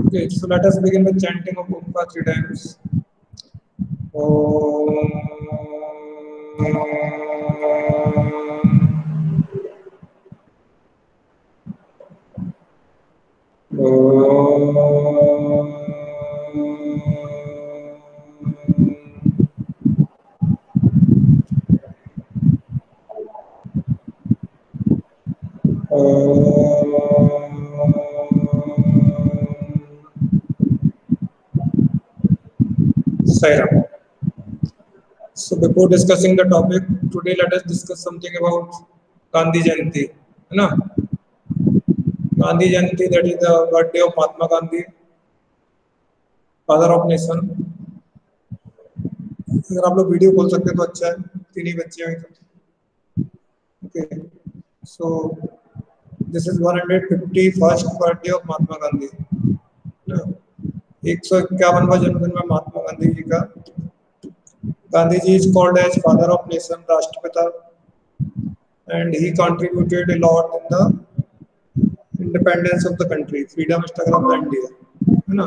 Okay, so let us begin with chanting of Omkar 3 times. Om. Sairam. So before discussing the topic, today let us discuss something about Gandhi Jayanti. है ना? Gandhi Jayanti, that is the birthday of Mahatma Gandhi, father of nation. अगर आप लोग video खोल सकते हैं तो अच्छा है, तीन ही बच्चे हैं तो. Okay, so this is 151st birthday of Mahatma Gandhi. 151वां जन्मदिन में महात्मा गांधी जी का. Gandhi ji is called as father of nation, राष्ट्रपिता, and he contributed a lot in the independence of the country, freedom struggle of the India, है ना.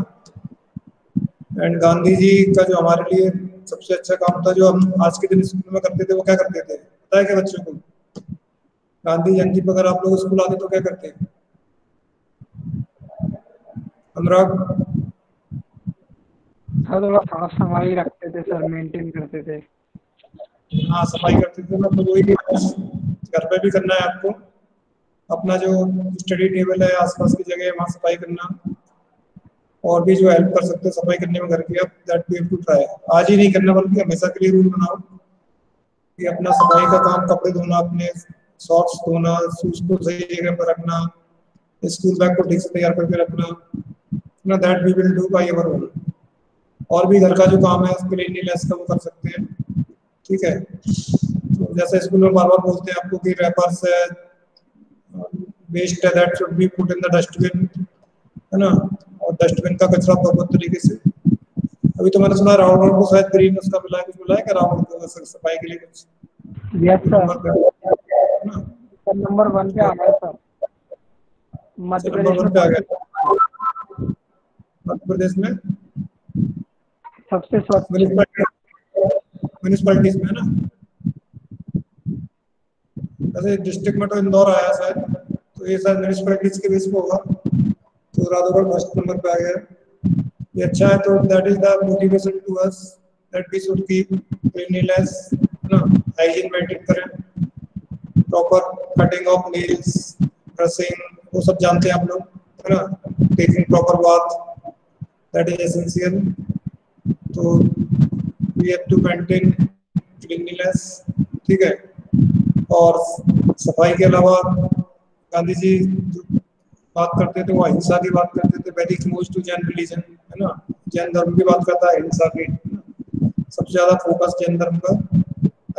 And Gandhi ji का जो हमारे लिए सबसे अच्छा काम था, जो हम आज के दिन स्कूल में करते थे, वो क्या करते थे पता है क्या बच्चों को? गांधी जयंती पर अगर आप लोग स्कूल आते तो क्या करते हैं? अनुराग, थोड़ा साफ सफाई रखते थे सर, मेंटेन करते थे. हाँ, सफाई करते थे. मतलब वही घर पे भी करना है आपको. अपना जो स्टडी टेबल है, आसपास की जगह है, वहाँ सफाई करना. और भी जो हेल्प कर सकते हैं सफाई करने में घर की, अब that we have to try. आज ही नहीं करना बल्कि हमेशा के लिए रूल बनाओ कि अपना सफाई का काम, कपड़े धोना, अपने सॉक्स धोना, शूज को सही जगह पर रखना, स्कूल बैग को ठीक से तैयार करके रखना. ना that we will do by our own. और भी घर का जो काम है क्लीनलीनेस का, वो कर सकते हैं. ठीक है. तो जैसे स्कूल में बार बार बोलते हैं आपको कि रैपर्स है, वेस्ट है, that should B put in the dustbin, है ना. और डस्टबिन का कचरा प्रॉपर तरीके से. अभी तो मैंने सुना राहुल को शायद ग्रीन उसका मिला है, कुछ मिला है क्या राहुल को सफाई के लिए कुछ? यस सर, नंबर 1 पे आ गया सर. मध्य प्रदेश में सबसे स्वच्छ म्यूनिसिपैलिटीज में, है ना. वैसे डिस्ट्रिक्ट में तो इंदौर आया शायद, तो ये शायद म्यूनिसिपैलिटीज के बेस पे होगा. तो राधौगढ़ फर्स्ट नंबर पे आ गया. ये अच्छा है. तो that is the motivation to us that we should keep cleanliness, है ना. हाइजीन मेंटेन करें, proper cutting of nails, brushing, वो सब जानते हैं आप लोग, है ना. Taking proper bath, that is essential. तो we have to maintain cleanliness. ठीक है. और सफाई के अलावा गांधी जी जो बात करते थे वो अहिंसा की बात करते थे. Very close to Jain religion, है ना. जैन धर्म की बात करता है, अहिंसा की. सबसे ज्यादा फोकस जैन धर्म का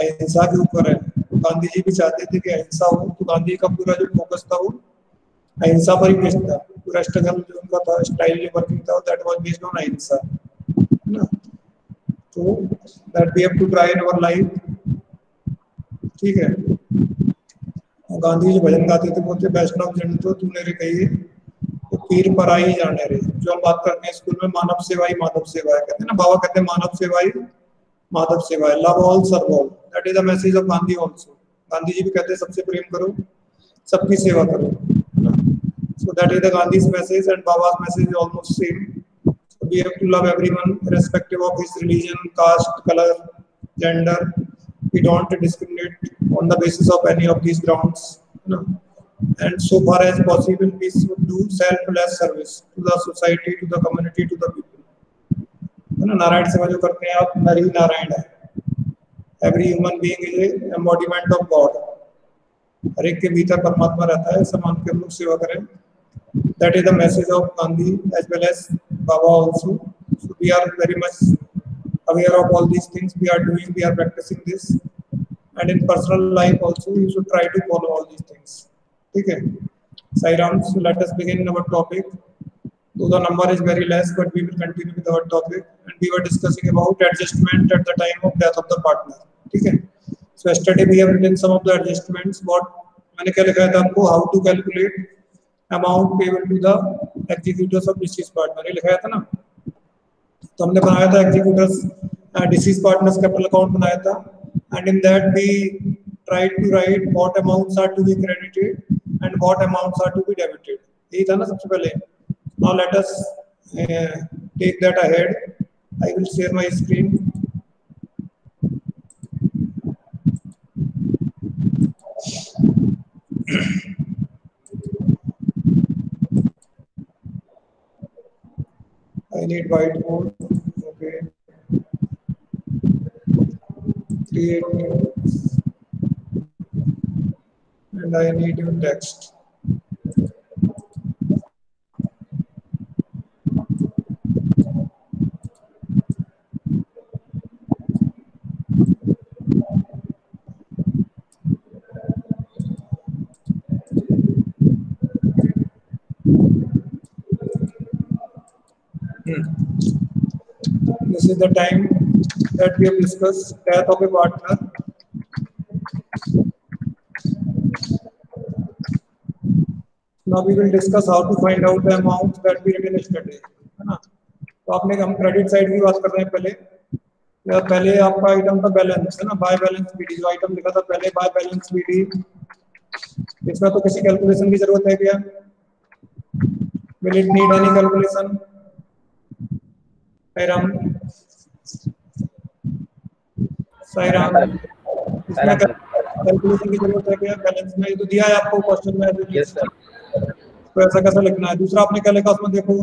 अहिंसा के ऊपर है. गांधी जी भी चाहते थे कि अहिंसा हो, तो गांधी का पूरा जो फोकस था वो अहिंसा पर ही बेस्ड था. पूरा स्ट्रगल जो उनका था, स्टाइल वर्किंग था, that was based on ahimsa, है ना. तो that we have to try in our life. ठीक है. गांधी जी भजन गाते थे, बोलते वैष्णव जन तो तूने रे कही तो पीर पर आई जाने रे. जो हम बात करते हैं स्कूल में, मानव सेवा ही माधव सेवा है, कहते हैं ना. बाबा कहते हैं मानव सेवा ही माधव सेवा है. Love all serve all, that is the message of Gandhi also. Gandhi ji भी कहते हैं सबसे प्रेम करो, सबकी सेवा करो. So that is the Gandhi's message and Baba's message is almost same. We have to love everyone irrespective of his religion, caste, color, gender. We don't discriminate on the basis of any of these grounds, you know. And so far as possible, we should do selfless service to the society, to the community, to the people, है ना. नारायण सेवा जो करते हैं आप, नर ही नारायण है. Every human being is a embodiment of God. हर एक के भीतर परमात्मा रहता है, समान के हम लोग सेवा करें. That is the message of Gandhi as well as Baba also. So we are very much aware of all these things. We are practicing this, and in personal life also you should try to follow all these things. Okay. Sai Ram, so let us begin our topic. Though the number is very less, but we will continue with our topic, and we were discussing about adjustment at the time of death of the partner. Okay. So yesterday we have written some of the adjustments. What मैंने क्या लिखा था आपको? How to calculate amount payable to the executors of deceased partner, ये लिखाया था ना। तो हमने बनाया था executors deceased partners capital account बनाया था, and in that we try to write what amounts are to be credited and what amounts are to be debited, यही था ना सबसे पहले। Now let us take that ahead, I will share my screen. I need whiteboard. Okay. Create new. And I need your text. This is the time that we have discussed death of a partner. Now we will discuss how to find out the amount that we written yesterday, है ना। तो आपने हम credit side की बात कर रहे हैं पहले आपका आइटम था बैलेंस, है ना, बाय बैलेंस बीडी, जो आइटम लिखा था पहले बाय बैलेंस बीडी, इसमें तो किसी कैलकुलेशन की जरूरत है क्या? Will it need any calculation? Sairam, इसमें कैलकुलेशन की जरूरत है क्या? बैलेंस में तो दिया है आपको क्वेश्चन में। Yes sir. तो ऐसा कैसा लिखना है? दूसरा आपने क्या लिखा उसमें देखो,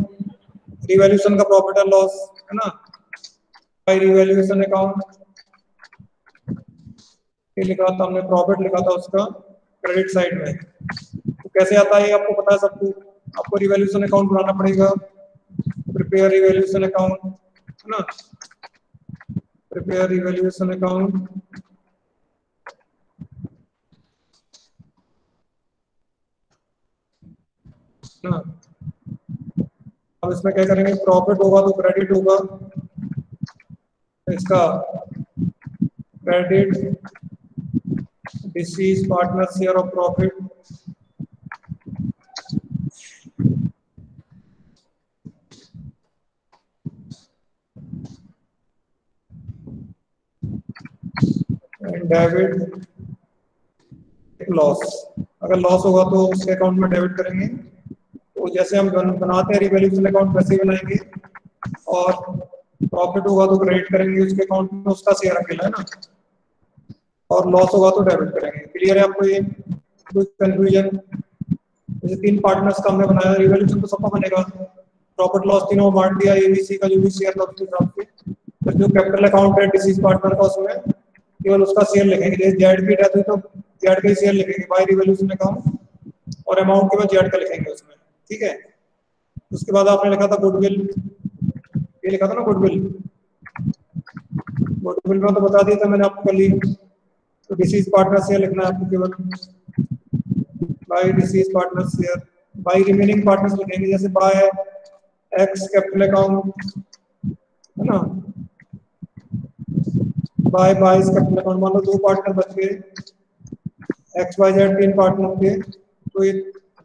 रिवैल्यूएशन का प्रॉफिट एंड लॉस, है ना, बाय रिवैल्यूएशन अकाउंट, ये लिखा था हमने, प्रॉफिट लिखा था उसका क्रेडिट साइड में। तो कैसे आता है ये आपको पता है सबको। आपको रिवैल्यूएशन अकाउंट बनाना पड़ेगा, प्रिपेयर रिवैल्यूएशन अकाउंट, है ना, प्रिपेयर रिवैल्यूएशन अकाउंट, ना। अब इसमें क्या करेंगे, प्रॉफिट होगा तो क्रेडिट होगा, इसका credit disease partner share of profit, and debit loss. अगर लॉस होगा तो उसके अकाउंट में डेबिट करेंगे। तो जैसे हम बनाते हैं रिवैल्यूएशन अकाउंट वैसे ही बनाएंगे, और प्रॉफिट होगा तो क्रेडिट करेंगे उसके अकाउंट में, उसका शेयर अकेला, है ना, और लॉस होगा तो डेबिट करेंगे। क्लियर है आपको ये? कोई कंफ्यूजन? जैसे 3 पार्टनर्स का हमने बनाया, रिवैल्यूएशन तो सबका बनेगा, प्रॉफिट लॉस तीनों बांट दिया, एबीसी का जो भी शेयर था उसके हिसाब से। तो जो कैपिटल अकाउंट है डिसीज पार्टनर का, उसमें केवल उसका शेयर लिखेंगे। जैसे जेड की डेथ हुई तो जेड का ही शेयर लिखेंगे बाय रिवैल्यूएशन अकाउंट, और अमाउंट के बाद जेड का लिखेंगे उसमें, ठीक है। उसके बाद आपने लिखा था गुडविल, ये लिखा था ना गुडविल, गुडविल में तो बता दिया था मैंने आपको कल ही। तो डिसीज पार्टनर शेयर लिखना है आपको केवल, by deceased partner share, by remaining partners लिखेंगे, जैसे बाय एक्स कैपिटल अकाउंट, है ना, बाय बाइस कैपिटल अकाउंट। मान लो 2 पार्टनर बच गए, एक्स वाई जेड 3 पार्टनर थे, तो ये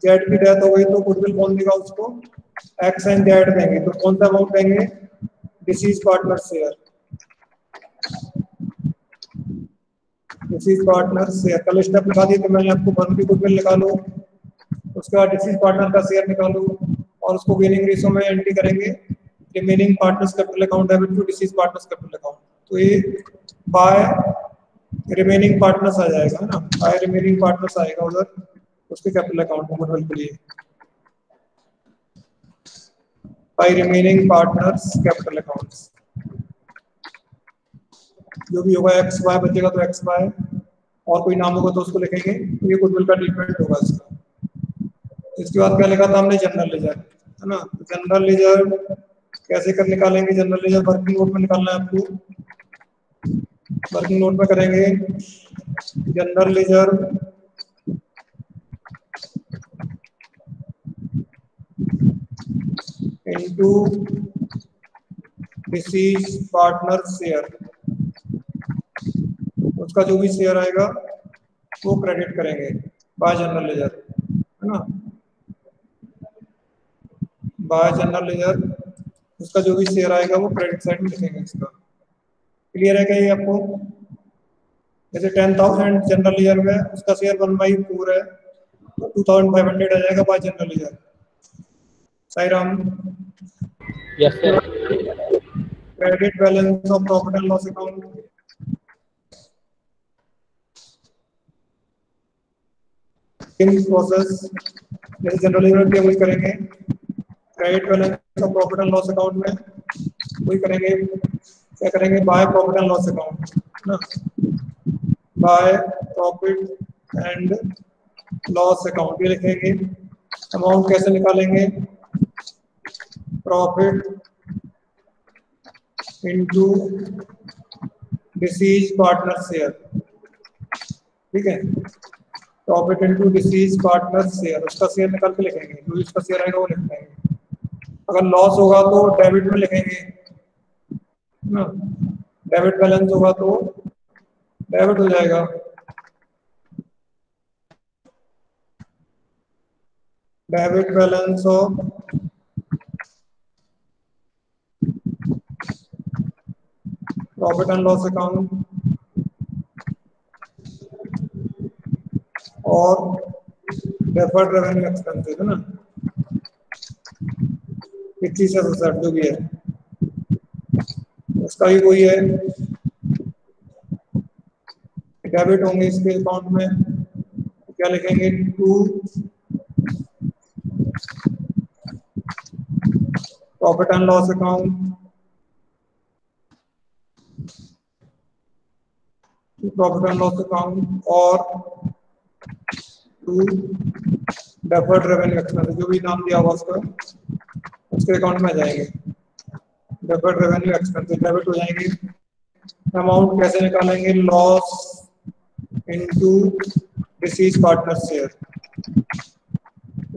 जेड की डेथ हो गई तो गुडविल कौन देगा उसको? एक्स एंड जेड देंगे। तो कौन सा अमाउंट देंगे? Disease partner share, disease partner share. कल स्टेप लिखा दिए तो मैंने आपको, वन की गुडविल निकालो, उसके बाद डिसीज पार्टनर का शेयर निकालो, और उसको गेनिंग रेशियो में एंट्री करेंगे, remaining partners capital account debit to deceased partners capital account. तो ये बाय रिमेनिंग पार्टनर्स आ जाएगा, है ना, बाय रिमेनिंग पार्टनर्स आएगा उधर उसके कैपिटल अकाउंट में गुडविल के लिए, by remaining partners capital accounts. जो भी होगा एक्स वाई बचेगा तो एक्स वाई, और कोई नाम होगा तो उसको लिखेंगे। तो ये गुडविल का ट्रीटमेंट होगा इसका। इसके बाद क्या लिखा था हमने? जनरल लेजर, है ना। जनरल लेजर कैसे कर निकालेंगे? जनरल लेजर वर्किंग नोट में निकालना है आपको, वर्किंग नोट में करेंगे general ledger into deceased partner share, उसका जो भी शेयर आएगा वो क्रेडिट करेंगे बाय जनरल लेजर, है ना। बाय जनरल लेजर, उसका जो भी शेयर आएगा वो क्रेडिट साइड में लिखेंगे इसका। क्लियर है क्या ये आपको? जैसे 10,000 जनरल लेजर में उसका शेयर 1/4 है तो 2,500 आ जाएगा by general ledger. Sai Ram, yes sir. Credit balance of profit and loss account, in process जैसे जनरल लेजर में वही करेंगे, credit balance of profit and loss account में वही करेंगे, क्या करेंगे, by profit and loss account ना, by profit and loss account ये लिखेंगे। अमाउंट कैसे निकालेंगे, profit into deceased partner share, ठीक है, profit into deceased partner share, उसका शेयर निकाल के लिखेंगे, जो इसका शेयर आएगा वो लिख देंगे। अगर लॉस होगा तो डेबिट में लिखेंगे ना, डेबिट बैलेंस होगा तो डेबिट हो जाएगा। Debit balance of profit and loss account और डेफर्ड रेवेन्यू एक्सपेंसेस है ना, 25 जो भी है उसका भी वही है, डेबिट होंगे इसके अकाउंट में, क्या लिखेंगे, to profit and loss account, profit and loss account और टू डेफर्ड रेवेन्यू एक्सपेंस, जो भी नाम दिया हुआ उसका उसके अकाउंट में आ जाएंगे, डेफर्ड रेवेन्यू एक्सपेंस डेबिट हो जाएंगे। अमाउंट कैसे निकालेंगे, loss into deceased partner share,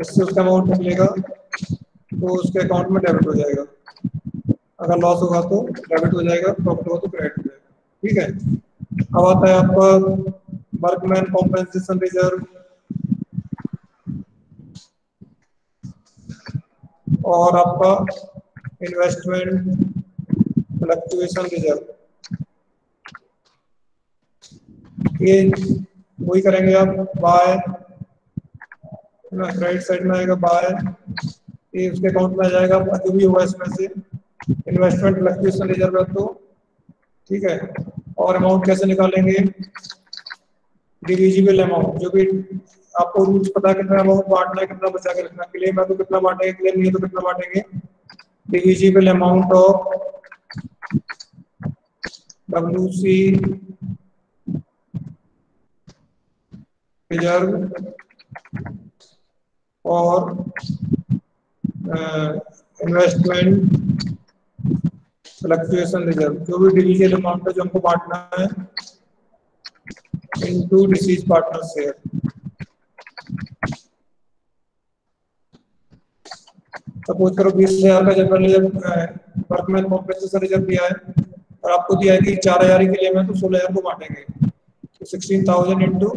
इससे उसका अमाउंट निकलेगा तो उसके अकाउंट में डेबिट हो जाएगा, अगर लॉस होगा तो डेबिट हो जाएगा, प्रॉफिट होगा तो क्रेडिट हो जाएगा, ठीक है। अब आता है आपका वर्कमैन कॉम्पेंसेशन रिजर्व और आपका इन्वेस्टमेंट फ्लक्चुएशन रिजर्व, ये वही करेंगे आप, बाय राइट साइड में आएगा बाय, ये उसके अकाउंट में आ जाएगा जो भी होगा इसमें से, इन्वेस्टमेंट फ्लक्चुएशन रिजर्व है तो ठीक है। और अमाउंट कैसे निकालेंगे, डिविजिबल अमाउंट, जो भी आपको रूल्स पता है कितना अमाउंट बांटना है, कितना बचा के रखना, क्लेम है तो कितना बांटेंगे, क्लेम नहीं है तो कितना बांटेंगे, divisible amount of WC reserve और इन्वेस्टमेंट फ्लक्चुएशन रिजर्व, जो भी डिविजिबल अमाउंट है जो हमको बांटना है into deceased partner share. Suppose करो 20,000 का general reserve workman compensation reserve दिया है और आपको दिया है कि 4,000 के लिए मैं तो 16,000 को बांटेंगे, तो 16,000 इंटू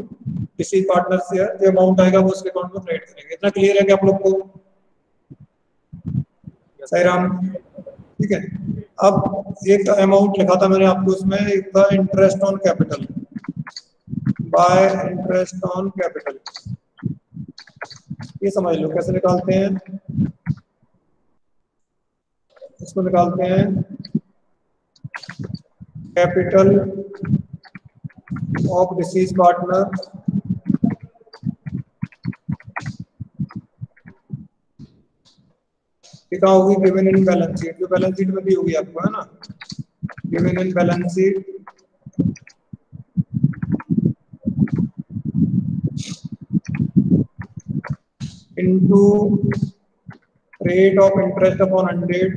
डिसीज पार्टनर शेयर, जो अमाउंट आएगा वो उसके अकाउंट में क्रेडिट करेंगे। इतना क्लियर है कि आप लोग को? सही राम, ठीक है। अब एक अमाउंट लिखा था मैंने आपको उसमें, एक था interest on capital, bye interest on capital, ये समझ लो कैसे निकालते हैं, इसको निकालते हैं कैपिटल ऑफ डिसीज पार्टनर क्या होगी, गिवन इन बैलेंस शीट, जो बैलेंस शीट में भी होगी आपको है ना, given in balance sheet into rate of interest upon 100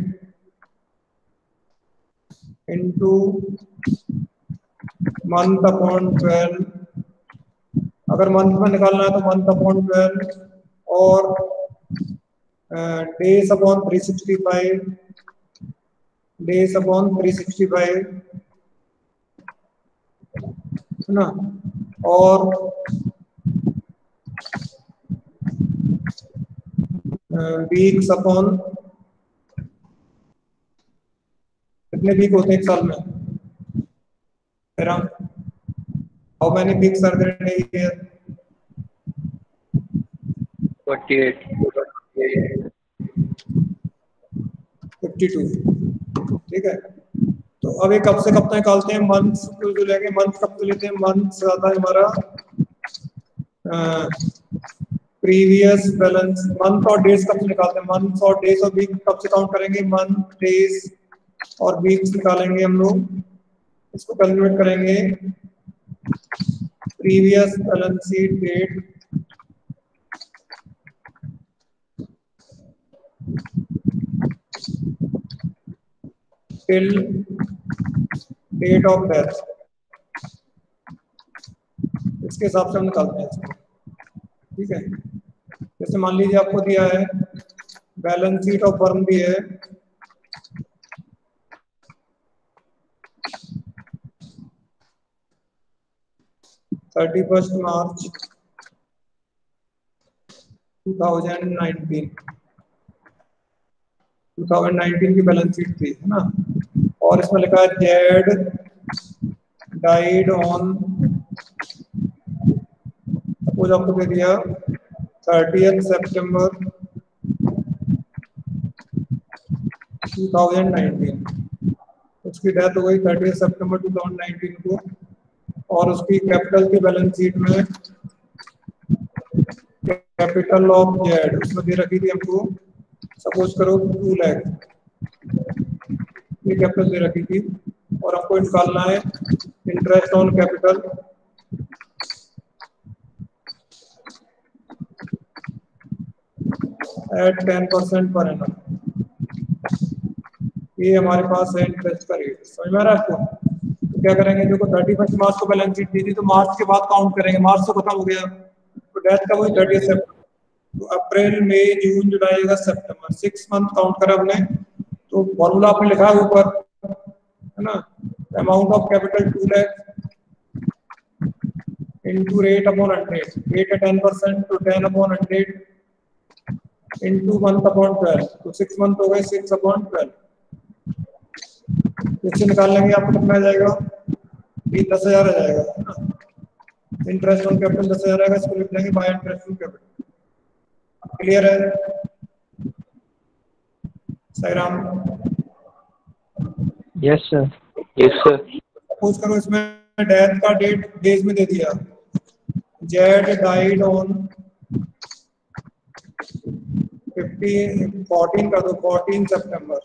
into month upon 12, अगर मंथ में निकालना है तो मंथ अपॉन 12 और डेज अपॉन 365, डेज अपॉन 365 है ना, और वीक्स अपॉन कितने वीक होते हैं एक साल में? How many weeks are there in a year? 48. 52। ठीक है, तो अब ये कब से कब तक निकालते हैं? मंथ्स जो लेंगे, मंथ कब से लेते हैं? मंथ्स आता है हमारा प्रीवियस बैलेंस। मंथ और डेज कब से निकालते हैं? मंथ और डेज और वीक कब से काउंट करेंगे? मंथ, डेज और वीक्स निकालेंगे हम लोग, इसको कैलकुलेट करेंगे। Previous balance sheet date till date of death, इसके हिसाब से हम निकालते हैं इसको। ठीक है, जैसे मान लीजिए आपको दिया है बैलेंस शीट ऑफ फर्म दी है, March 31, 2019 की बैलेंस शीट थी, है ना। और इसमें लिखा है जेड डाइड ऑन, सपोज आपको दे दिया 30 सितंबर 2019, उसकी डेथ हो गई 30 सितंबर 2019 को। और उसकी कैपिटल की बैलेंस शीट में कैपिटल ऑफ जेड उसमें दे रखी थी हमको, सपोज करो 2 लाख, ये कैपिटल दे रखी थी। और हमको निकालना है interest on capital eight 10% per annum. ये हमारे पास है इंटरेस्ट का रेट। समझ में आ रहा है आपको? तो क्या करेंगे, देखो 31 मार्च को बैलेंस शीट दी थी, तो मार्च के बाद काउंट करेंगे। मार्च तो खत्म हो गया, तो डेथ का वही 30 सितंबर, तो अप्रैल, मई, जून, जुलाई, अगस्त, सितंबर, 6 मंथ काउंट करा हमने। तो फॉर्मूला आपने लिखा है ऊपर, है ना, amount of capital 2 lakh into rate upon 100, rate at 10%, तो 10 upon 100 into month upon 12, तो 6 मंथ हो गए 6 upon 12। इससे निकाल लेंगे, आपको कितना आ जाएगा? ये 10,000 आ जाएगा, है ना। इंटरेस्ट ऑन कैपिटल 10,000 आएगा, इसको लिख लेंगे by interest on capital. Clear है? Sairam. Yes sir. Yes, sir. Suppose करो इसमें डेथ का डेट डेज में दे दिया, जेड डाइड ऑन 14 का, तो 14 सितंबर,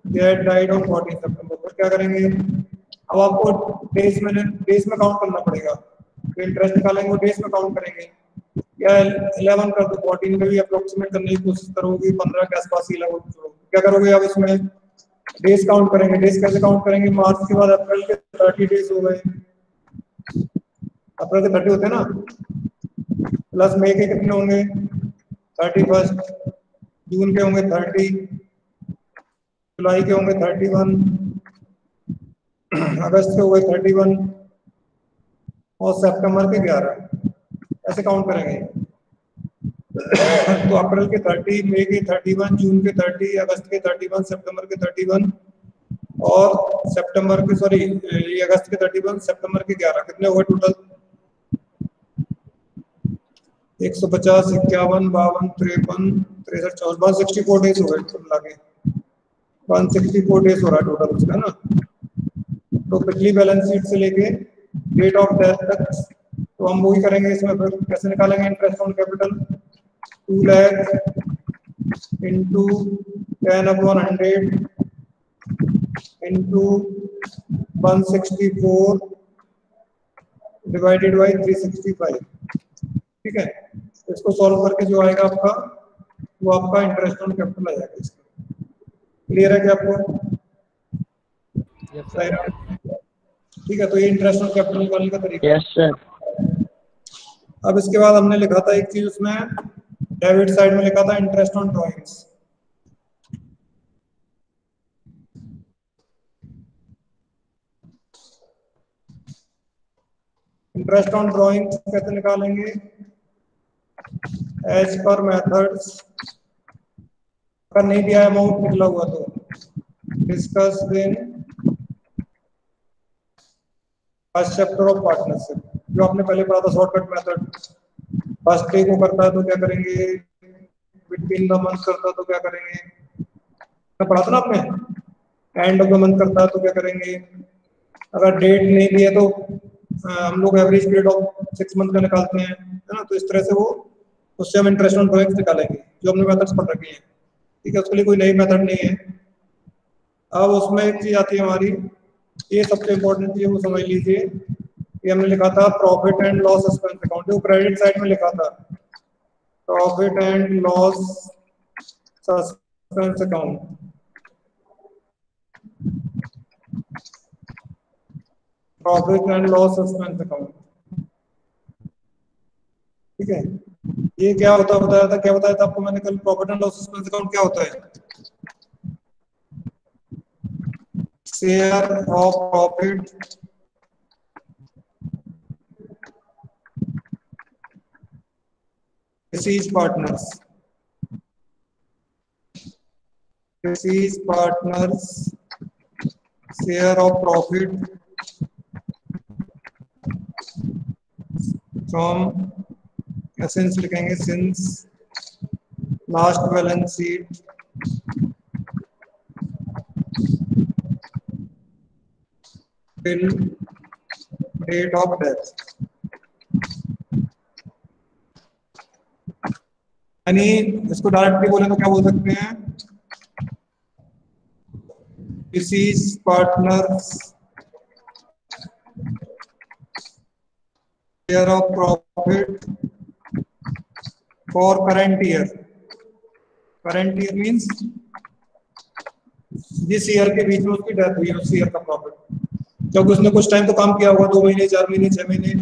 जेड डाइड ऑन 14 सितंबर। फिर क्या करेंगे, अब आपको डेज में काउंट करना पड़ेगा। तो इंटरेस्ट निकालेंगे वो डेज में काउंट करेंगे, या 11 कर दो, 14 में भी अप्रोक्सीमेट करने की कोशिश करोगे, 15 के आसपास ही लगो। क्या करोगे, अब इसमें डेज काउंट करेंगे। डेज कैसे काउंट करेंगे? मार्च के बाद अप्रैल के 30 डेज हो गए, अप्रैल के 30 होते हैं ना, प्लस मई के कितने होंगे? 31, जून के होंगे 30, जुलाई के होंगे 31, अगस्त के हो गए 31 और सितंबर के 11, ऐसे काउंट करेंगे। तो अप्रैल के 30, मई के 31, जून के 30, अगस्त के 31, सितंबर के 31 और सितंबर के ये अगस्त के 31, सितंबर के 11, कितने हुए टोटल? 150, 51, 52, 53, 63, 64, 164 डेज हो गए कुल मिला के। 164 डेज हो रहा है टोटल उसका ना। तो पिछली बैलेंस शीट से लेके डेट ऑफ डेथ तक, तो हम वही करेंगे इसमें। फिर कैसे निकालेंगे interest on capital? 2 lakh into 10/100 into 164 divided by 365। ठीक है, इसको सॉल्व करके जो आएगा आपका, वो आपका इंटरेस्ट ऑन कैपिटल आ जाएगा इसका। क्लियर है क्या आपको? ठीक है, तो ये इंटरेस्ट ऑन कैपिटल निकालने का तरीका है। Yes sir. अब इसके बाद हमने लिखा था एक चीज उसमें, डेबिट साइड में लिखा था interest on drawings. Interest on drawings कैसे निकालेंगे? एज पर मेथड्स अगर नहीं दिया अमाउंट निकला हुआ तो discuss in first chapter of partnership, जो आपने पहले पढ़ा था शॉर्टकट मेथड। फर्स्ट डे को करता है तो क्या करेंगे, बिटवीन द मंथ करता है तो क्या करेंगे, पढ़ा था ना आपने, एंड ऑफ द मंथ करता है तो क्या करेंगे, अगर डेट नहीं दिया तो हम लोग एवरेज पीरियड ऑफ 6 मंथ का निकालते हैं, है ना। तो इस तरह से वो उससे हम इंटरेस्ट ऑन ड्रॉइंग्स निकालेंगे जो हमने मेथड्स पढ़ रखी हैं, ठीक है। उसके लिए कोई नई मेथड नहीं है। अब उसमें एक चीज आती है हमारी, ये सबसे इम्पोर्टेंट चीज वो समझ लीजिए, ये हमने लिखा था profit and loss expense account, जो क्रेडिट साइड में लिखा था profit and loss expense account. Profit and loss expense account, ठीक है। ये क्या होता बताया था, क्या बताया था आपको मैंने कल, profit and loss expense account क्या होता है, share of profit deceased partners, deceased partners share of profit from, since लिखेंगे, since last balance sheet till date of death, यानी इसको डायरेक्टली बोले तो क्या बोल सकते हैं, deceased partners share of profit for current year. Current year means जिस ईयर के बीच में उसकी डेथ हुई है उस ईयर का प्रॉफिट, क्योंकि उसने कुछ टाइम तो काम किया होगा, 2 महीने 4 महीने 6 महीने,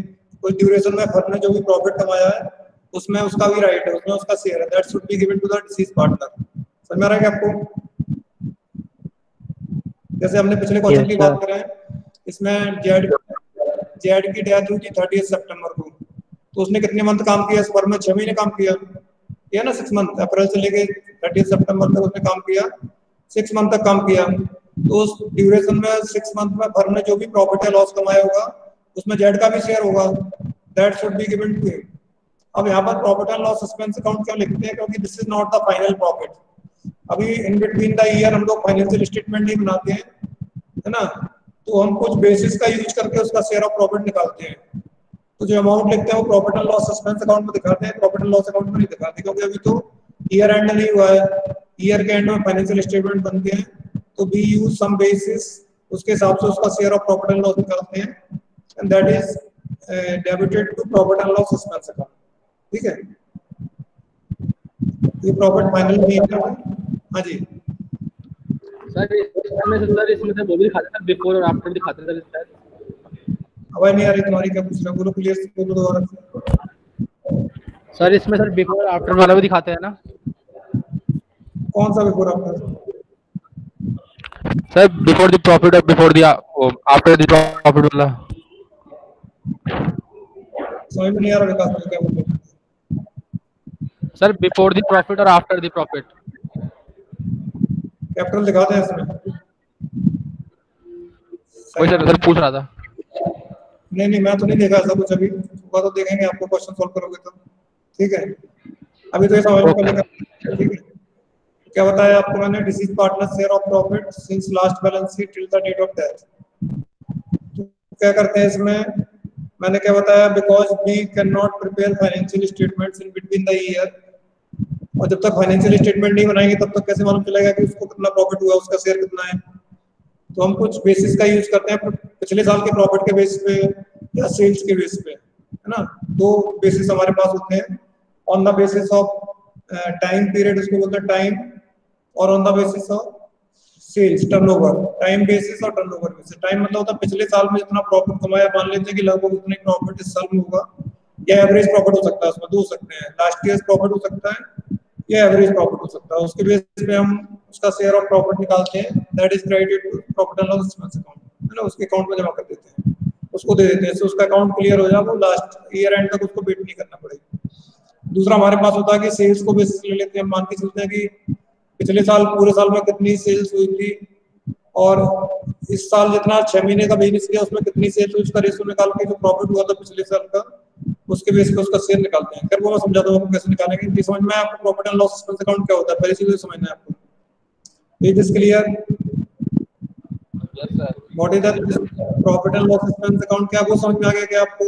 कुछ ड्यूरेशन में फर्म ने जो भी प्रॉफिट कमाया है उसमें उसका भी राइट है, उसमें उसका शेयर है, that should be given to the deceased partner. समझ में आ रहा है क्या आपको? जैसे हमने पिछले क्वेश्चन की बात करें, इसमें जेड की डेथ हुई थी 30 सितंबर को, तो उसने कितने मंथ काम किया इस फर्म में, 6 महीने काम किया ना, 6 मंथ, अप्रैल से लेके 30 सितंबर तक उसने काम किया, 6 मंथ तक काम किया। तो उस ड्यूरेशन में 6 मंथ में फर्म ने जो भी प्रॉफिट या लॉस कमाया होगा उसमें जेड का भी शेयर होगा, that should be given to him. अब यहाँ पर profit and loss expense account क्यों लिखते हैं, क्योंकि this is not the final profit. अभी इन बिटवीन द ईयर हम लोग फाइनेंशियल स्टेटमेंट नहीं बनाते हैं, है ना, तो हम कुछ बेसिस का यूज करके उसका शेयर ऑफ प्रॉफिट निकालते हैं। तो जो अमाउंट लिखते हैं वो profit and loss expense account में दिखाते हैं, प्रॉफिट एंड लॉस अकाउंट में नहीं दिखाते, क्योंकि अभी तो ईयर एंड नहीं हुआ है, ईयर के एंड में फाइनेंशियल स्टेटमेंट बनते हैं, तो वी यूज सम बेसिस, उसके हिसाब से उसका share of profit and loss निकालते हैं, and that is debited to profit and loss expense account, ठीक है। ये प्रॉफिट फाइनल नहीं है। हाँ जी सर, इसमें से वो भी दिखाते हैं, बिफोर और आफ्टर दिखाते हैं सर। आवाज नहीं आ रही तुम्हारी, क्या पूछ रहे हो, बोलो क्लियर से बोलो दोबारा से। सर इसमें सर बिफोर और आफ्टर वाला भी दिखाते हैं ना? कौन सा before after? Sir before the profit और before the after the profit वाला। समझ में नहीं आ रहा विकास भाई, क्या बोल रहे हो? सर बिफोर द प्रॉफिट और आफ्टर द प्रॉफिट कैपिटल दिखाते हैं इसमें। वही सर पूछ रहा था। नहीं मैं तो नहीं देखा ऐसा कुछ, अभी होगा तो देखेंगे, आपको क्वेश्चन सॉल्व करोगे तो, ठीक है। अभी तो ये समझ लो पहले, ठीक है। क्या बताया आपको मैंने, deceased partner share of profit since last balance sheet till the date of death. तो क्या करते हैं इसमें, मैंने क्या बताया, because we can not prepare financial statements in between the year, और जब तक फाइनेंशियल स्टेटमेंट नहीं बनाएंगे तब तक कैसे मालूम चलेगा कि उसको कितना प्रॉफिट हुआ, उसका शेयर कितना है। तो हम कुछ बेसिस का यूज करते हैं, पिछले साल के प्रॉफिट के बेस पे या सेल्स के बेस पे, है ना। 2 बेसिस हमारे पास होते हैं, on the basis of time period, उसको बोलते हैं टाइम, और on the basis of sales turnover. Time basis और टर्नओवर बेसिस। टाइम मतलब होता है पिछले साल में जितना प्रॉफिट कमाया, मान लेते हैं कि लगभग उतना ही प्रॉफिट इस साल में होगा, या एवरेज प्रॉफिट हो सकता है, उसमें 2 हो सकते हैं, लास्ट ईयर प्रॉफिट हो सकता है या एवरेज प्रॉफिट हो सकता है। उसके बेस पे हम उसका शेयर ऑफ प्रॉफिट निकालते हैं, that is credited to profit and loss expense account, है ना, उसके अकाउंट में जमा कर देते हैं, उसको दे देते हैं, इससे उसका अकाउंट क्लियर हो जाए, वो लास्ट ईयर एंड तक उसको वेट नहीं करना पड़ेगा। दूसरा हमारे पास होता है कि सेल्स को बेसिस ले लेते हैं, मान के चलते हैं कि पिछले साल पूरे साल में कितनी सेल्स हुई थी और इस साल जितना 6 महीने का बिजनेस किया उसमें कितनी सेल्स हुई, उसका रेशियो निकाल के जो प्रॉफिट हुआ था पिछले साल का उसके बेस पे उसका शेयर निकालते हैं। फिर वो मैं समझाता हूँ आपको कैसे निकालेंगे। ये समझ में आपको प्रॉफिट एंड लॉस अकाउंट क्या होता है, पहले चीज समझना है आपको। Is this clear? Yes sir. What is the profit and loss account, क्या वो समझ में आ गया क्या आपको?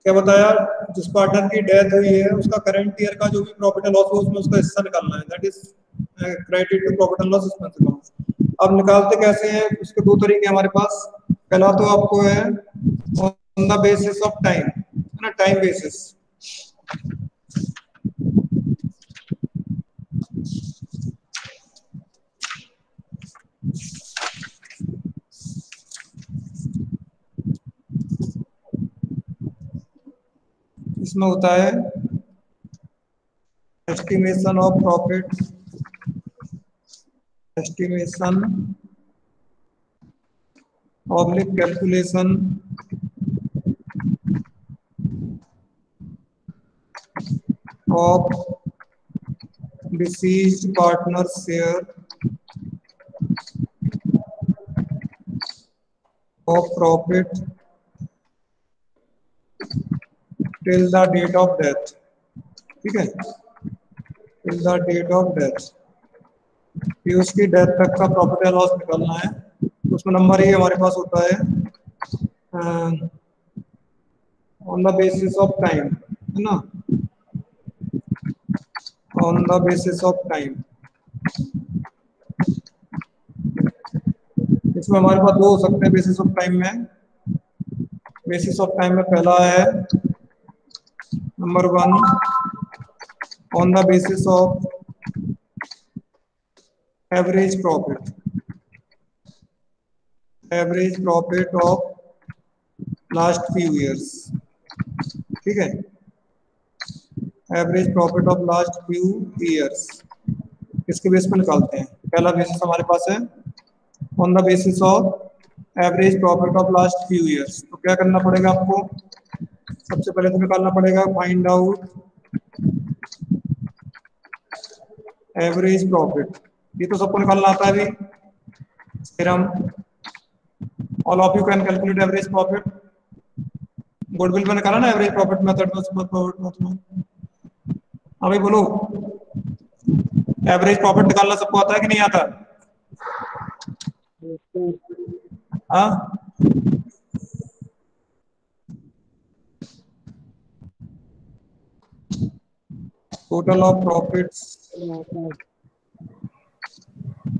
क्या बताया, जिस पार्टनर की डेथ हुई है उसका करंट ईयर का जो भी प्रॉफिट एंड लॉस हो उसमें उसका हिस्सा निकालना है, that is credit to profit and loss account. अब निकालते कैसे हैं, उसके दो तरीके हमारे पास। पहला तो आपको है on the basis of time, है ना, टाइम बेसिस। इसमें होता है estimation of profit, estimation oblique calculation of deceased partner share of profit till the date of death. ठीक है, till the date of death, कि उसकी डेथ तक का प्रॉफिट या लॉस निकालना है। उसमें नंबर ही हमारे पास होता है on the basis of time, है ना, on the basis of time. इसमें हमारे पास दो हो सकते हैं बेसिस ऑफ टाइम में। बेसिस ऑफ टाइम में पहला है number 1 on the basis of average profit, average profit of last few years. ठीक है, average profit of last few years, इसके बेस पर निकालते हैं। पहला बेसिस हमारे पास है on the basis of average profit of last few years. तो क्या करना पड़ेगा आपको, सबसे पहले तो निकालना पड़ेगा फाइंड आउट एवरेज प्रॉफिट। ये तो सबको निकालना आता है अभी, फिर हम all of you can calculate average profit. Goodwill में निकाला ना एवरेज प्रॉफिट मेथड में, सुपर प्रॉफिट मेथड में। हाँ भाई बोलो, एवरेज प्रॉफिट निकालना सबको आता है कि नहीं आता? हाँ, total of profits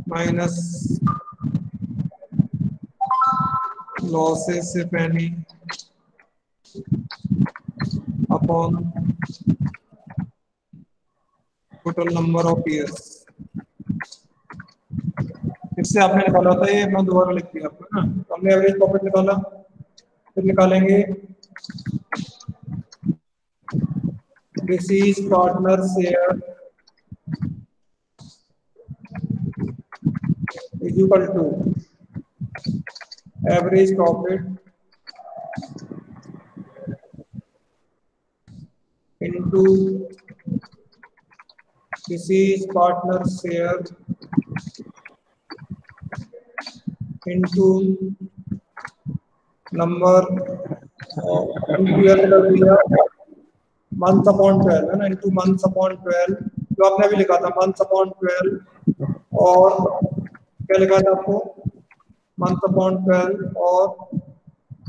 minus losses if any upon total number of years. इससे आपने निकाला था, ये मैं दोबारा लिख दिया आपको ना। तो हमने एवरेज प्रॉफिट निकाला, फिर निकालेंगे deceased partner share is equal to average profit into deceased partner share into number month upon 12, है ना, इनटू मंथ अपॉन 12, जो आपने अभी लिखा था मंथ अपॉन 12, और क्या लिखा था आपको, मंथ अपॉन 12 और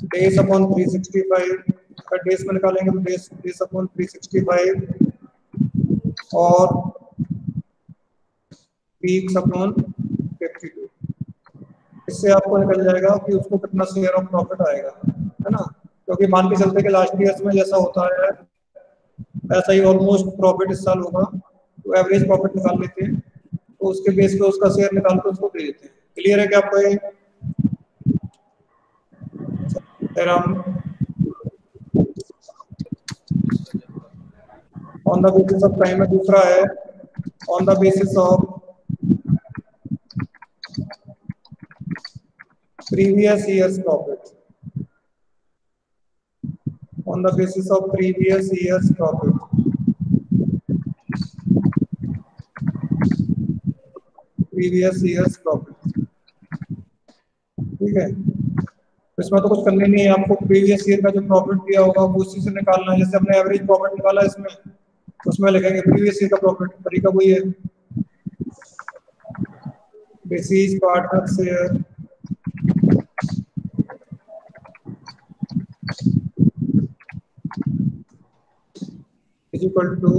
डेज अपॉन 365। अगर डेज में निकालेंगे तो डेज अपॉन 365 और वीक्स अपॉन 52। इससे आपको निकल जाएगा कि उसको कितना शेयर ऑफ प्रॉफिट आएगा, है ना। क्योंकि मान के चलते कि लास्ट ईयर्स में जैसा होता है ऐसा ही ऑलमोस्ट प्रॉफिट इस साल होगा, तो एवरेज प्रॉफिट निकाल लेते हैं, तो उसके बेस पे उसका शेयर निकाल कर उसको दे देते हैं। क्लियर है क्या आपको ये? फिर हम on the basis of time में दूसरा है on the basis of previous year's profit, on the basis of previous year's profit। Previous years profit. ठीक है, इसमें तो कुछ करने नहीं है, आपको प्रीवियस ईयर का जो प्रॉफिट दिया होगा वो उसी से निकालना है। जैसे हमने एवरेज प्रॉफिट निकाला इसमें, उसमें लिखेंगे प्रीवियस ईयर का प्रॉफिट, तरीका वही है। This is partner share is equal to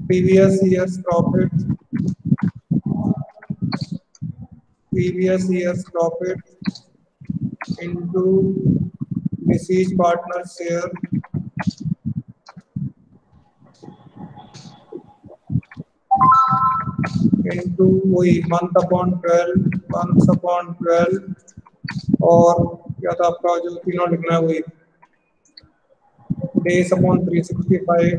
previous year's profit into deceased partner share into वही month upon 12 और क्या था आपका जो तीनों लिखना है वही days upon 365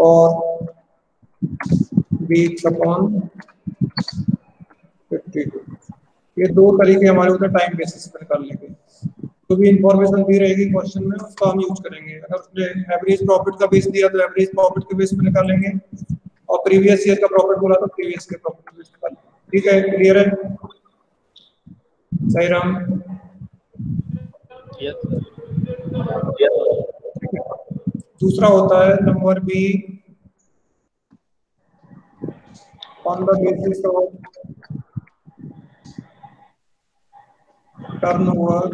और weeks upon 52। ये दो तरीके हमारे होते हैं टाइम बेसिस पर निकालने के। जो भी इंफॉर्मेशन दी रहेगी क्वेश्चन में उसको हम यूज करेंगे। अगर उसने एवरेज प्रॉफिट का बेस दिया तो एवरेज प्रॉफिट के बेस पे निकालेंगे, और प्रीवियस ईयर का प्रॉफिट बोला तो प्रीवियस ईयर प्रॉफिट के बेस पे निकालेंगे। ठीक है, क्लियर है? सही राम? दूसरा होता है number B, on the basis of turnover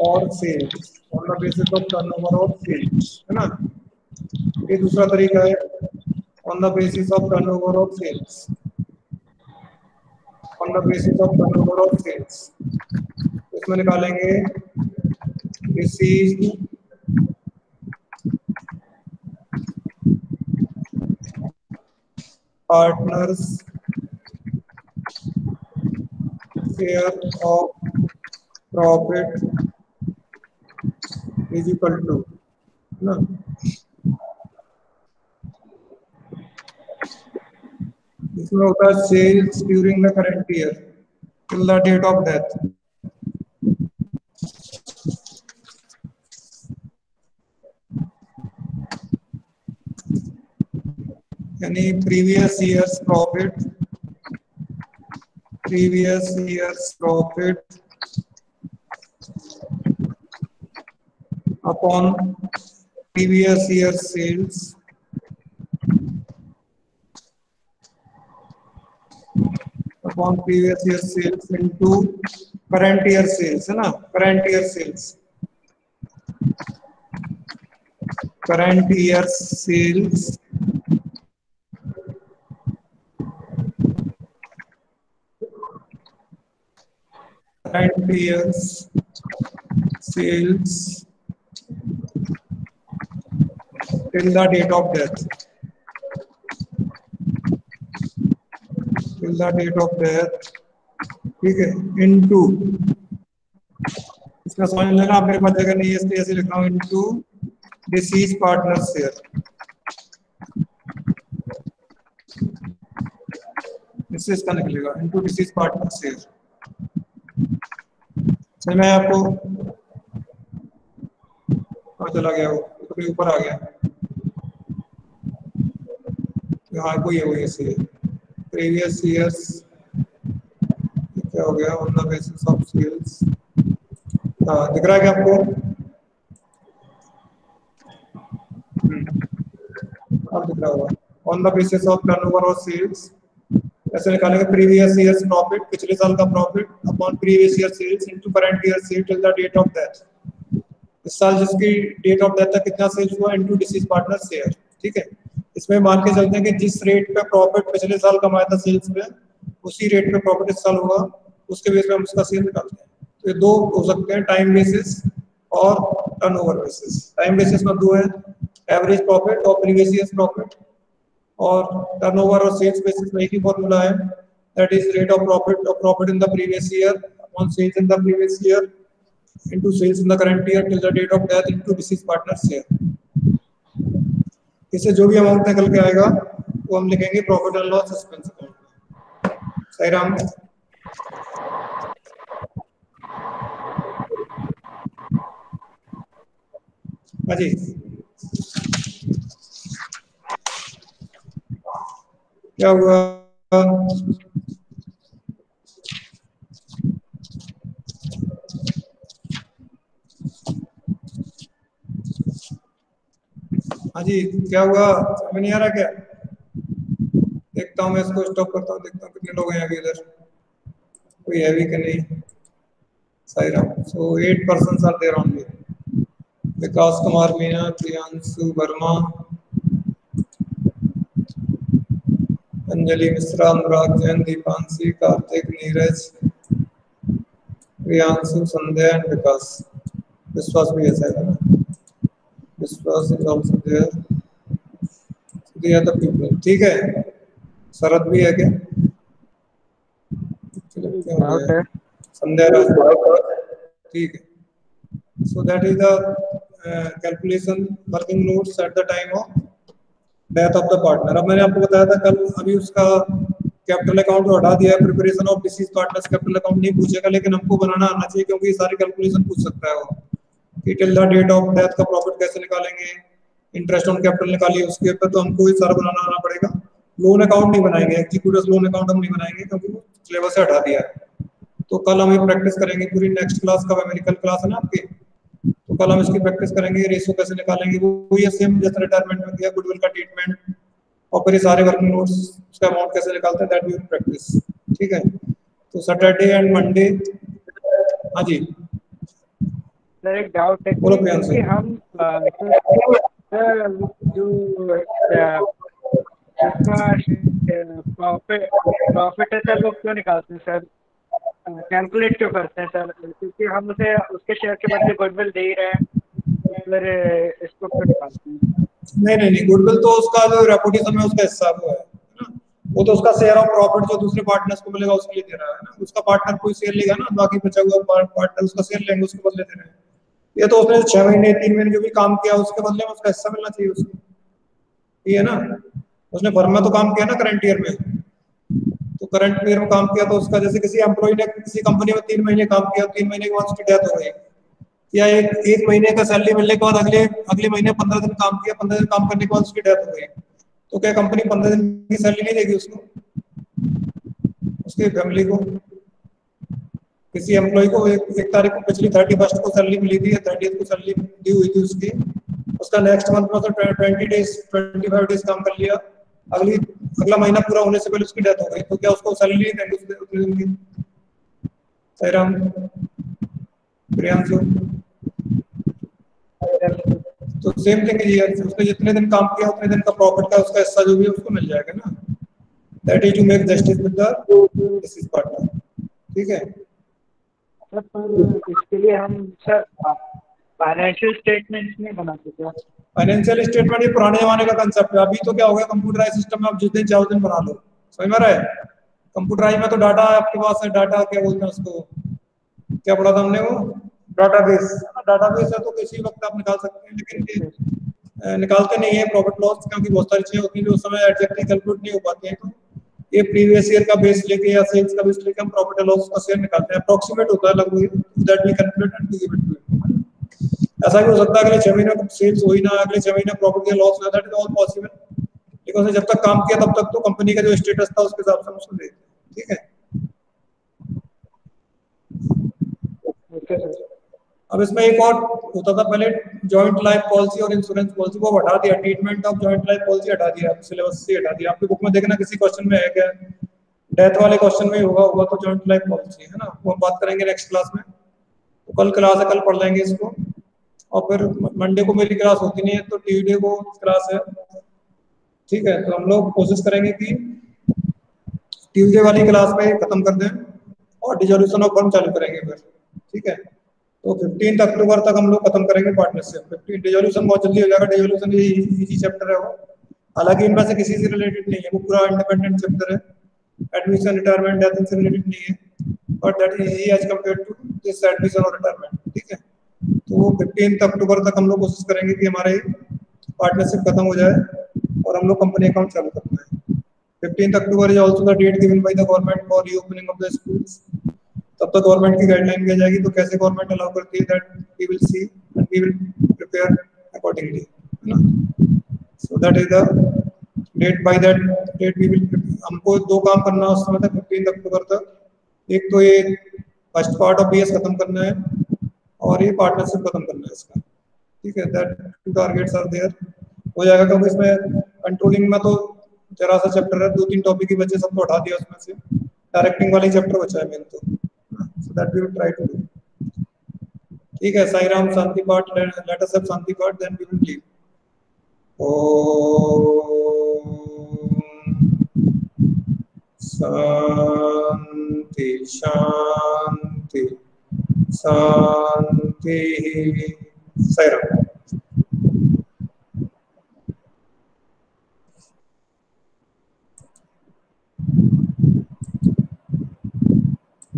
और sales, on the basis of turnover और सेल्स, है ना? ये दूसरा तरीका है, on the basis of turnover और sales, on the basis of turnover और सेल्स। इसमें निकालेंगे received partners share of profit is equal to ना, इसमें होता है sales during the current year till the date of death. यानी previous years profit upon previous year sales upon previous year sales into current year sales, है ना? Current year sales current year sales till the date of death, ठीक है, into, इसका समझ लेना आप, मेरे पास जगह नहीं है इसलिए ऐसे लिख रहा हूँ, इनटू डिसीज पार्टनर शेयर, इससे इसका निकलेगा इनटू डिसीज पार्टनर शेयर। समझ में आपको? कहाँ चला गया वो? तो कहीं ऊपर आ गया। हाँ कोई है, वही ऐसे प्रीवियस ईयर्स क्या हो गया, on the basis of sales. हाँ दिख रहा है क्या आपको? अब दिख रहा होगा, on the basis of turnover और सेल्स। ऐसे निकालेंगे प्रीवियस ईयर्स प्रॉफिट, पिछले साल का profit, upon previous year sales into current year sales till the date of death. इस साल जिसकी डेट ऑफ डेथ तक कितना सेल्स हुआ इनटू डिसीज पार्टनर शेयर। ठीक है, इसमें मान के चलते हैं कि जिस रेट पे प्रॉफिट पिछले साल कमाया था सेल्स में, उसी रेट पे प्रॉफिट इस साल होगा, उसके बेस पे हम उसका सेल निकालते हैं। तो ये दो हो सकते हैं, टाइम बेसिस और टर्नओवर बेसिस। टाइम बेसिस में दो है, एवरेज प्रॉफिट और प्रीवियस ईयर प्रॉफिट, और टर्नओवर और सेल्स बेसिस में एक ही फॉर्मूला है, that is rate of profit in the previous year upon sales in the previous year into sales in the current year till the date of death into deceased partner share। इससे जो भी amount निकल के आएगा वो हम लिखेंगे profit and loss expense account में। सही राम? हाँ जी, क्या हुआ? हाँ जी, क्या हुआ? समझ नहीं आ रहा क्या? देखता हूँ मैं इसको स्टॉप करता हूँ, देखता हूँ कितने लोग हैं अभी इधर, कोई है भी कि नहीं। Sai Ram, so 8 persons are there only. Vikas Kumar Meena, Priyanshu Verma, Anjali Mishra, Anurag Jain, Deepanshi, Kartik, Neeraj, Priyanshu, Sandhya and Vikas. Vishwas भी ऐसा है ना, Vishwas is also there. They are the people, ठीक है। शरद भी है क्या? चलो, क्या हो डाउट गया? है। संध्या राज, ठीक है। So that is the calculation working notes at the time of death of the partner. अब मैंने आपको बताया था कल, अभी उसका कैपिटल अकाउंट हटा दिया है, preparation of disease partners capital account नहीं पूछेगा, लेकिन हमको बनाना आना चाहिए क्योंकि ये सारी कैलकुलेशन पूछ सकता है वो कि till the date of death का प्रॉफिट कैसे निकालेंगे, इंटरेस्ट ऑन कैपिटल निकालिए उसके ऊपर, तो हमको ये सारा बनाना आना पड़ेगा। लोन अकाउंट नहीं बनाएंगे, एग्जीक्यूटिव लोन अकाउंट हम नहीं बनाएंगे क्योंकि वो सिलेबस से हटा दिया है। तो कल हम ये प्रैक्टिस करेंगे पूरी। नेक्स्ट क्लास कब है मेरी? कल क्लास है ना आपकी, तो कल हम इसकी प्रैक्टिस करेंगे। रेशो कैसे निकालेंगे वो ये सेम जैसे रिटायरमेंट में किया, गुडविल का ट्रीटमेंट, और फिर ये सारे वर्किंग नोट्स उसका अमाउंट कैसे निकालते हैं, दैट वी विल प्रैक्टिस, ठीक है। तो सैटरडे एंड मंडे। हाँ जी, सर एक डाउट है बोलो कि प्रियांशु। क्योंकि हम सर जो इसका प्रॉफिट प्रॉफिट है सर, वो क्यों निकालते हैं सर, कैलकुलेट क्यों करते हैं सर? क्योंकि हम उसे उसके शेयर के बदले गुडविल दे ही रहे हैं, तो फिर इसको क्यों निकालते हैं? नहीं नहीं नहीं, गुडविल तो उसका जो रेपुटेशन में उसका हिस्सा वो है ना, वो तो उसका शेयर ऑफ प्रॉफिट जो दूसरे पार्टनर्स को मिलेगा उसके लिए दे रहा है ना। उसका पार्टनर कोई शेयर लेगा ना, बाकी बचा हुआ पार्टनर उसका शेयर लेंगे, उसके बदले दे रहे हैं। ये तो उसने 6 महीने 3 महीने जो भी काम किया उसके बदले में उसका हिस्सा मिलना चाहिए उसको, ये है ना। उसने फर्म में तो काम किया ना करंट ईयर में, तो करंट ईयर में काम किया तो उसका, जैसे किसी एम्प्लॉय ने किसी कंपनी में 3 महीने काम किया, 3 महीने के बाद उसकी डेथ हो गई, या एक महीने का सैलरी मिलने के बाद अगले अगले महीने 15 दिन काम किया, 15 दिन काम करने के बाद उसकी डेथ हो गई, तो क्या कंपनी 15 दिन की सैलरी नहीं देगी उसको, उसकी फैमिली को? किसी एम्प्लॉय को एक तारीख को पिछली 31st को सैलरी मिली थी या 30th को सैलरी दी हुई थी उसकी, उसका नेक्स्ट मंथ में तो 20 डेज 25 डेज काम कर लिया, अगला महीना पूरा होने से पहले उसकी डेथ हो गई, तो क्या उसको सैलरी नहीं देंगे उतने दिन की? सहीराम, प्रियांशु, तो सेम थिंग है यार, उसने जितने दिन काम किया उतने दिन का प्रॉफिट का उसका हिस्सा जो भी है उसको मिल जाएगा ना। That is to make justice with the deceased partner, ठीक है। सर पर इसके लिए हम सर फाइनेंशियल स्टेटमेंट्स नहीं बनाते क्या? फाइनेंशियल स्टेटमेंट ये पुराने जमाने का कंसेप्ट है, अभी तो क्या हो गया कंप्यूटराइज सिस्टम में, आप जिस दिन चाहो उस दिन बना लो, समझ में आ रहा है? कंप्यूटराइज में तो डाटा आपके पास है, डाटा क्या बोलते हैं उसको, क्या पढ़ा था हमने वो, डाटाबेस। डाटाबेस है तो किसी वक्त आप निकाल सकते हैं, लेकिन ये निकालते नहीं है प्रॉफिट लॉस, क्योंकि बहुत सारी चीजें होती हैं जो उस समय एग्जैक्टली कैलकुलेट नहीं हो पाती हैं, तो ये प्रीवियस ईयर का बेस लेके या सेल्स का बेस लेके हम प्रॉफिट एंड लॉस का शेयर निकालते हैं, अप्रोक्सीमेट होता है लगभग, that we calculate and give it to you. ऐसा भी हो सकता है अगले 6 महीने सेल्स हुई ना, अगले 6 महीने प्रॉफिट या लॉस हुआ, दैट इज ऑल पॉसिबल, लेकिन उसने जब तक काम किया तब तक तो कंपनी का जो स्टेटस था उसके हिसाब से हम उसको देते हैं, ठीक है। Okay sir. अब इसमें एक और होता था पहले, जॉइंट लाइफ पॉलिसी और इंश्योरेंस पॉलिसी, वो हटा दिया, treatment of joint life policy हटा दिया, सिलेबस से हटा दिया। आपकी बुक में देखना किसी क्वेश्चन में है क्या, डेथ वाले क्वेश्चन में होगा तो जॉइंट लाइफ पॉलिसी है ना, वो हम बात करेंगे नेक्स्ट क्लास में। तो कल क्लास है, कल पढ़ लेंगे इसको, और फिर मंडे को मेरी क्लास होती नहीं है तो ट्यूसडे को क्लास है, ठीक है। तो हम लोग कोशिश करेंगे कि ट्यूसडे वाली क्लास में खत्म कर दें और डिसोल्यूशन ऑफ फर्म चालू करेंगे फिर, ठीक है। तो 15 अक्टूबर तक हम लोग खत्म करेंगे पार्टनरशिप। 15 डिसोल्यूशन बहुत जल्दी हो जाएगा, डिसोल्यूशन ये इजी चैप्टर है वो, हालांकि इनमें से किसी से रिलेटेड नहीं है, वो पूरा इंडिपेंडेंट चैप्टर है, एडमिशन रिटायरमेंट डेथ से रिलेटेड नहीं है, but that is easy as compared to this admission और रिटायरमेंट, ठीक है। तो वो 15 अक्टूबर तक हम लोग कोशिश करेंगे कि हमारे पार्टनरशिप खत्म हो जाए और हम लोग कंपनी अकाउंट चालू कर पाए। 15 October is also the date given by the government for reopening of the schools. तब तक गवर्नमेंट की गाइडलाइन दी जाएगी, तो कैसे गवर्नमेंट अलाउ करती है that we will see and we will prepare accordingly, है ना. So that is the date. By that date we will, हमको दो काम करना है उस समय तक 15 अक्टूबर तक. एक तो ये फर्स्ट पार्ट ऑफ BS खत्म करना है और ये पार्टनरशिप खत्म करना है इसका. ठीक है, that two targets are there. हो जाएगा. क्योंकि इसमें कंट्रोलिंग में तो जरा सा चैप्टर है, 2-3 टॉपिक ही बचे, सबको हटा दिया उसमें से. डायरेक्टिंग वाली चैप्टर बचा है मेन तो. So that we will try to do. ठीक है. साई राम. शांति पाठ. Let us have Shanti Path, then we will leave. ओम शांति शांति शांति. साई राम.